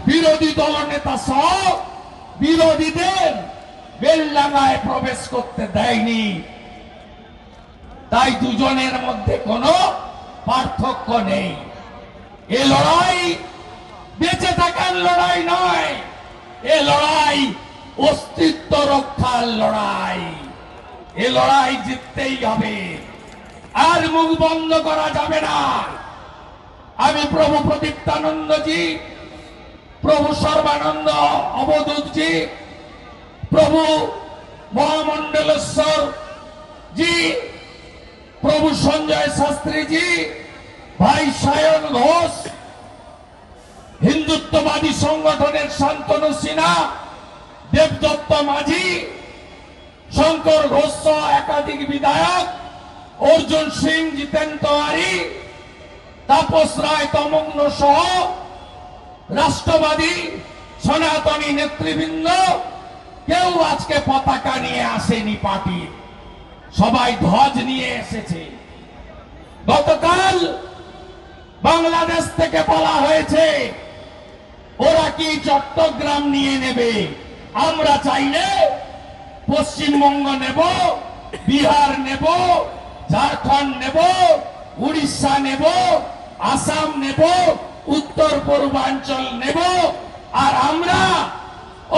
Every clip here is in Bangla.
বিরোধী দলনেতা সহ বিরোধীদের বেলডাঙ্গায় প্রবেশ করতে দেয়নি। তাই দুজনের মধ্যে কোনো পার্থক্য নেই। এ লড়াই বেঁচে থাকার লড়াই নয়, এ লড়াই অস্তিত্ব রক্ষার লড়াই। এ লড়াই জিততেই হবে, আর মুখ বন্ধ করা যাবে না। আমি প্রভু প্রদীপ্তানন্দজি, প্রভু সর্বানন্দ অবধূতজি, প্রভু মহামন্ডলেশ্বর জি, প্রভু সঞ্জয় শাস্ত্রীজি, ভাই সায়ন ঘোষ, হিন্দুত্ববাদী সংগঠনের শান্তনু সিনহা, দেবদত্ত মাঝি, শঙ্কর ঘোষ সহ একাধিক বিধায়ক, অর্জুন সিং, জিতেন তেওয়ারি, তাপস রায় তমগ্ন সহ রাষ্ট্রবাদী সনাতনী নেতৃবৃন্দ কেউ আজকে পতাকা নিয়ে আসেনি পার্টির, সবাই ধ্বজ নিয়ে এসেছে। গতকাল বাংলাদেশ থেকে বলা হয়েছে ওরা কি চট্টগ্রাম নিয়ে নেবে। আমরা চাইলে পশ্চিমবঙ্গ নেব, বিহার নেব, ঝাড়খণ্ড নেব, উড়িষ্যা নেব, আসাম নেব, উত্তর পূর্বাঞ্চল নেব। আর আমরা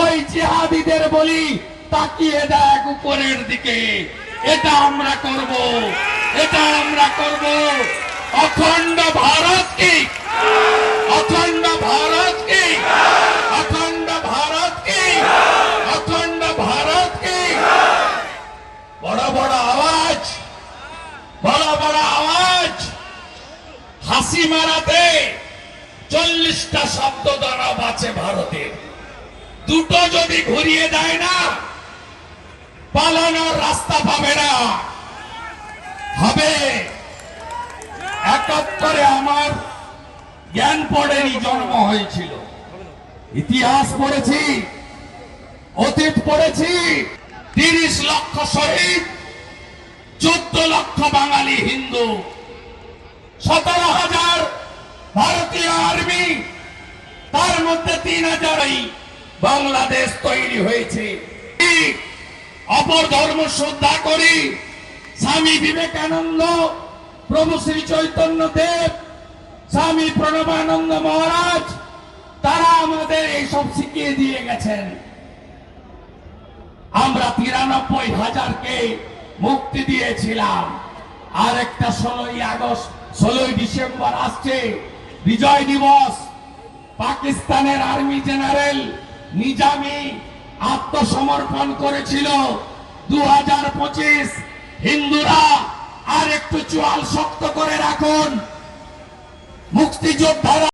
ওই জিহাদিদের বলি তাকিয়ে দেখ উপরের দিকে, এটা আমরা করব, এটা আমরা করব। অখণ্ড ভারত কি, অখণ্ড ভারত কি, অখণ্ড ভারত কি, অখণ্ড ভারত কি। বড় বড় আওয়াজ, বড় বড় আওয়াজ। হাসি মারাতে 40টা শব্দ দ্বারা বাঁচে ভারতের, দুটো যদি ঘুরিয়ে দেয় না পালানোর রাস্তা পাবে না। হবে 71-এ আমার জ্ঞান পড়েনি, জন্ম হয়েছিল, ইতিহাস পড়েছি, অতীত পড়েছি। 30 লক্ষ শহীদ, 14 লক্ষ বাঙালি হিন্দু, 17,000 ভারতীয় আর্মি, তার মধ্যে 3,000 বাংলাদেশ তৈরি হয়েছে। অপর ধর্ম শ্রদ্ধা করি, স্বামী বিবেকানন্দ, প্রভু শ্রী চৈতন্য দেব, স্বামী প্রণবানন্দ মহারাজ, তারা আমাদের এইসব শিখিয়ে দিয়ে গেছেন। আমরা 93,000-কে মুক্তি দিয়েছিলাম। আর একটা 16ই আগস্ট, 16ই ডিসেম্বর আসছে, বিজয় দিবস। পাকিস্তানের আর্মি জেনারেল নিজামি আত্মসমর্পণ করেছিল। 2025 হিন্দুরা আর একটু চোয়াল শক্ত করে রাখুন, মুক্তিযোদ্ধারা